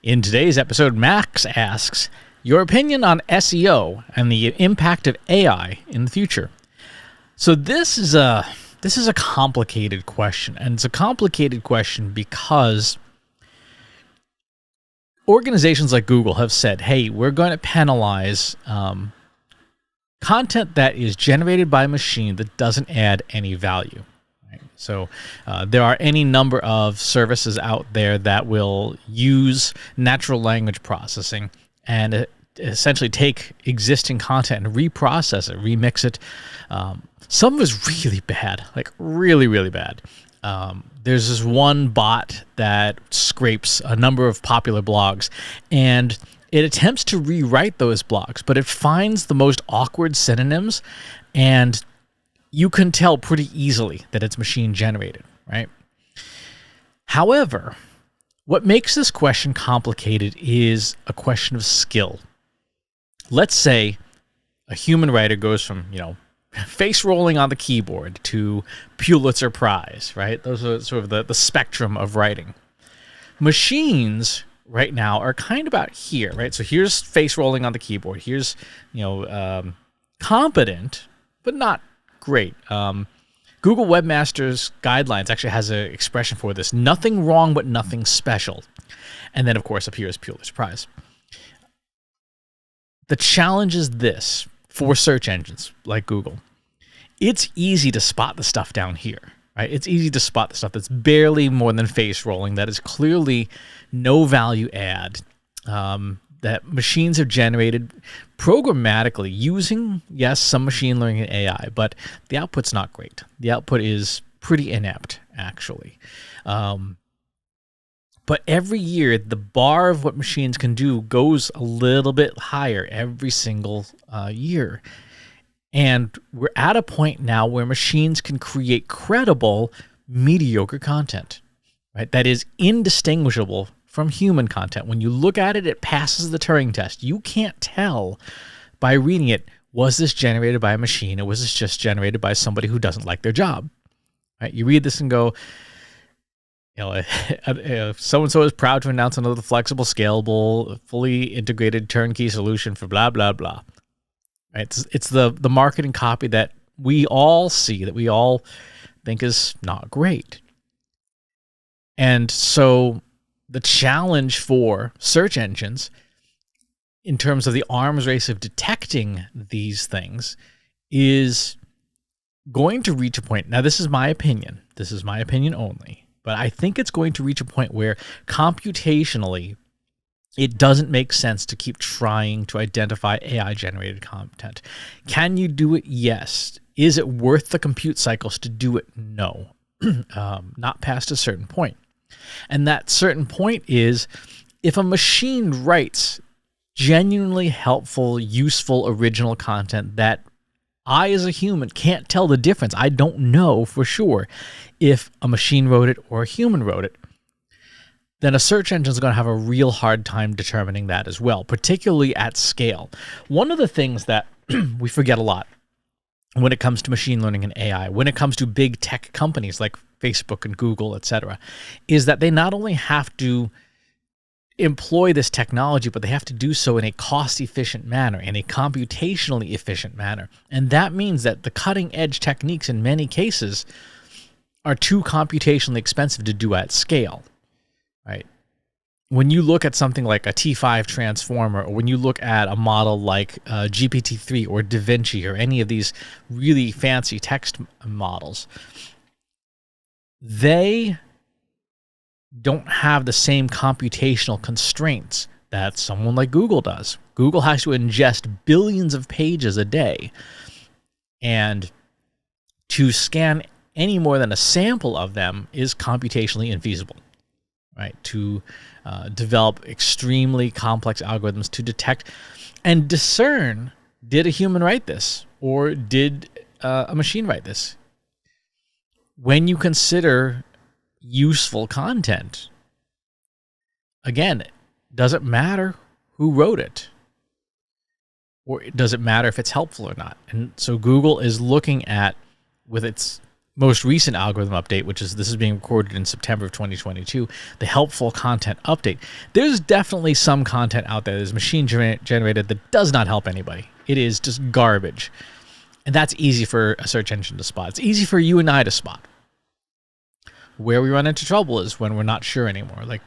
In today's episode, Max asks your opinion on SEO and the impact of AI in the future. So this is a complicated question, and it's a complicated question because organizations like Google have said, hey, we're going to penalize content that is generated by a machine that doesn't add any value. Right? So there are any number of services out there that will use natural language processing and essentially take existing content and reprocess it, remix it. Some of it's really bad, like really, really bad. There's this one bot that scrapes a number of popular blogs, and it attempts to rewrite those blogs, but it finds the most awkward synonyms, and you can tell pretty easily that it's machine generated, right? However, what makes this question complicated is a question of skill. Let's say a human writer goes from, face rolling on the keyboard to Pulitzer Prize, right? Those are sort of the spectrum of writing. Machines right now are kind of about here, right? So here's face rolling on the keyboard. Here's, competent, but not great. Google Webmaster's Guidelines actually has an expression for this: nothing wrong, but nothing special. And then, of course, up here is Pulitzer Prize. The challenge is this for search engines like Google. It's easy to spot the stuff down here, right? It's easy to spot the stuff that's barely more than face rolling, that is clearly no value add, that machines have generated programmatically using, yes, some machine learning and AI, but the output's not great. The output is pretty inept, actually. But every year, the bar of what machines can do goes a little bit higher every single year. And we're at a point now where machines can create credible, mediocre content, right? That is indistinguishable from human content. When you look at it, it passes the Turing test. You can't tell by reading it, was this generated by a machine or was this just generated by somebody who doesn't like their job, right? You read this and go, so-and-so is proud to announce another flexible, scalable, fully integrated turnkey solution for blah, blah, blah. Right? It's the marketing copy that we all see, that we all think is not great. And so the challenge for search engines in terms of the arms race of detecting these things is going to reach a point. Now, this is my opinion. This is my opinion only. But I think it's going to reach a point where computationally, it doesn't make sense to keep trying to identify AI-generated content. Can you do it? Yes. Is it worth the compute cycles to do it? No. Not past a certain point. And that certain point is if a machine writes genuinely helpful, useful, original content that I, as a human, can't tell the difference. I don't know for sure if a machine wrote it or a human wrote it. Then a search engine is going to have a real hard time determining that as well, particularly at scale. One of the things that we forget a lot when it comes to machine learning and AI, when it comes to big tech companies like Facebook and Google, etc., is that they not only have to employ this technology, but they have to do so in a cost-efficient manner, in a computationally efficient manner. And that means that the cutting-edge techniques in many cases are too computationally expensive to do at scale, right? When you look at something like a T5 transformer, or when you look at a model like GPT-3 or DaVinci or any of these really fancy text models, they don't have the same computational constraints that someone like Google does. Google has to ingest billions of pages a day, and to scan any more than a sample of them is computationally infeasible, right? To develop extremely complex algorithms to detect and discern, did a human write this or did a machine write this? When you consider useful content, again, does it matter who wrote it? Or does it matter if it's helpful or not? And so Google is looking at, with its most recent algorithm update, this is being recorded in September of 2022, the helpful content update. There's definitely some content out there that is machine generated that does not help anybody. It is just garbage. And that's easy for a search engine to spot. It's easy for you and I to spot. Where we run into trouble is when we're not sure anymore. Like,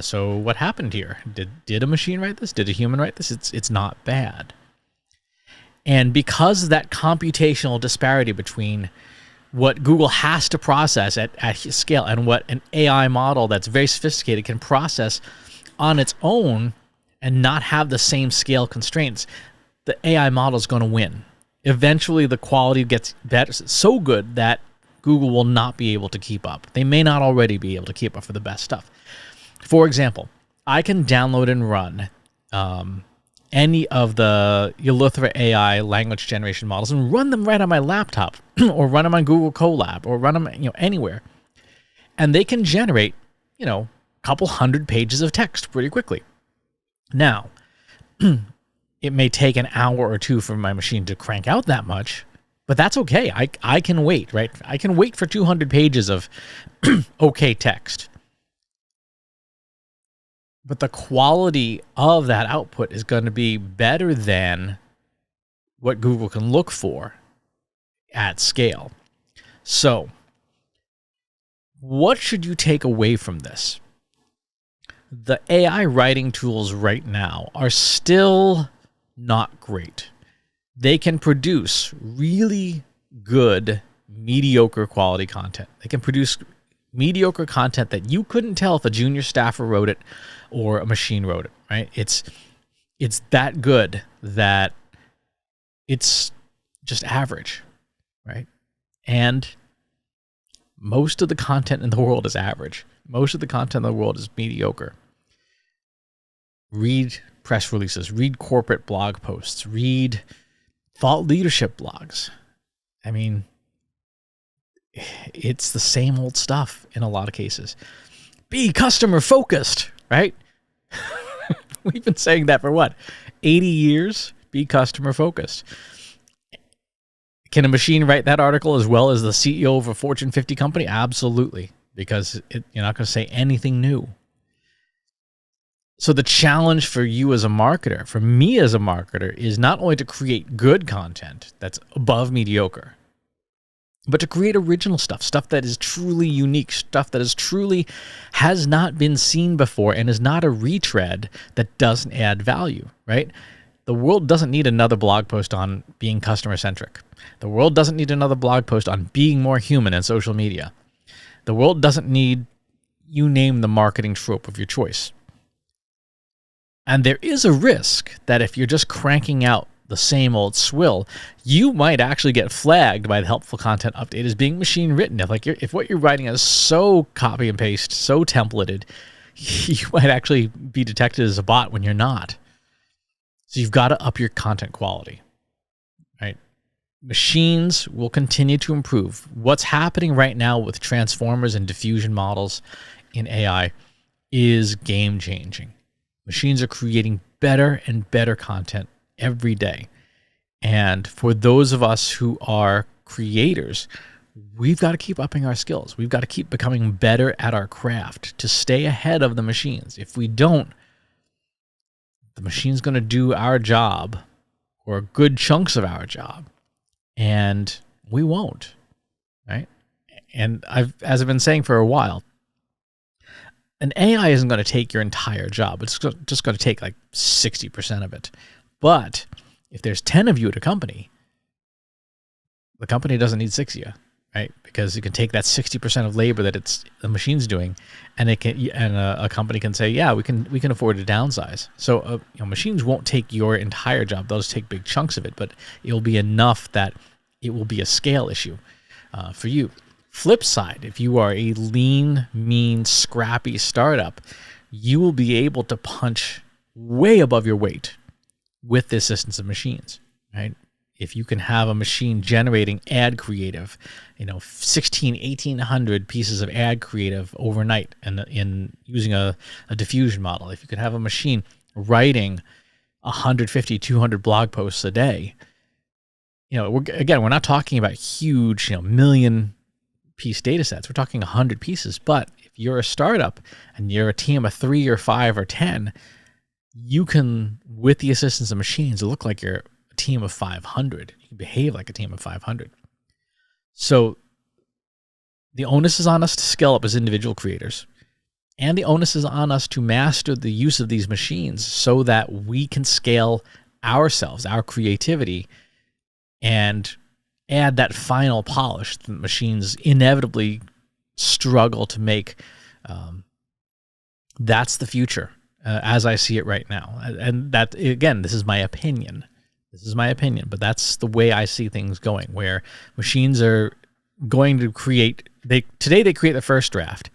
so what happened here? Did a machine write this? Did a human write this? It's not bad. And because of that computational disparity between what Google has to process at scale and what an AI model that's very sophisticated can process on its own and not have the same scale constraints, the AI model is going to win. Eventually, the quality gets better, so good that Google will not be able to keep up. They may not already be able to keep up for the best stuff. For example, I can download and run any of the Eleuthera AI language generation models and run them right on my laptop or run them on Google Colab or run them anywhere. And they can generate, a couple hundred pages of text pretty quickly. Now, it may take an hour or two for my machine to crank out that much, but that's okay. I can wait, right? I can wait for 200 pages of okay text. But the quality of that output is going to be better than what Google can look for at scale. So, what should you take away from this? The AI writing tools right now are still not great. They can produce really good, mediocre quality content. They can produce mediocre content that you couldn't tell if a junior staffer wrote it or a machine wrote it, right? It's that good that it's just average, right? And most of the content in the world is average. Most of the content in the world is mediocre. Read press releases, read corporate blog posts, read thought leadership blogs. I mean, it's the same old stuff in a lot of cases. Be customer focused, right? We've been saying that for what? 80 years? Be customer focused. Can a machine write that article as well as the CEO of a Fortune 50 company? Absolutely, because you're not going to say anything new. So the challenge for you as a marketer, for me as a marketer, is not only to create good content that's above mediocre, but to create original stuff that is truly unique, stuff that is truly has not been seen before and is not a retread that doesn't add value, right? The world doesn't need another blog post on being customer-centric. The world doesn't need another blog post on being more human in social media. The world doesn't need, you name the marketing trope of your choice. And there is a risk that if you're just cranking out the same old swill, you might actually get flagged by the helpful content update as being machine written. If what you're writing is so copy and paste, so templated, you might actually be detected as a bot when you're not. So you've got to up your content quality, right? Machines will continue to improve. What's happening right now with transformers and diffusion models in AI is game changing. Machines are creating better and better content every day. And for those of us who are creators, we've got to keep upping our skills. We've got to keep becoming better at our craft to stay ahead of the machines. If we don't, the machine's going to do our job or good chunks of our job, and we won't, right? And as I've been saying for a while, an AI isn't going to take your entire job. It's just going to take like 60% of it. But if there's 10 of you at a company, the company doesn't need 6 of you, right? Because you can take that 60% of labor that the machine's doing, and a company can say, yeah, we can afford to downsize. So machines won't take your entire job; they'll just take big chunks of it, but it'll be enough that it will be a scale issue for you. Flip side, if you are a lean, mean, scrappy startup, you will be able to punch way above your weight with the assistance of machines, right? If you can have a machine generating ad creative, 1,800 pieces of ad creative overnight and in using a diffusion model, if you can have a machine writing 150, 200 blog posts a day, we're not talking about huge, million piece data sets. We're talking 100 pieces. But if you're a startup and you're a team of 3 or 5 or 10, you can, with the assistance of machines, look like you're a team of 500. You can behave like a team of 500. So the onus is on us to scale up as individual creators. And the onus is on us to master the use of these machines so that we can scale ourselves, our creativity, and add that final polish that machines inevitably struggle to make. That's the future, as I see it right now. And that, again, this is my opinion. This is my opinion, but that's the way I see things going, where machines are going to create, today they create the first draft.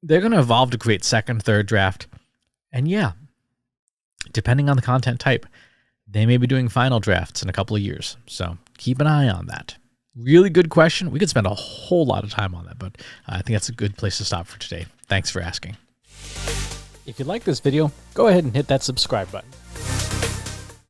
They're going to evolve to create second, third draft. And yeah, depending on the content type, they may be doing final drafts in a couple of years. So keep an eye on that. Really good question. We could spend a whole lot of time on that, but I think that's a good place to stop for today. Thanks for asking. If you like this video, go ahead and hit that subscribe button.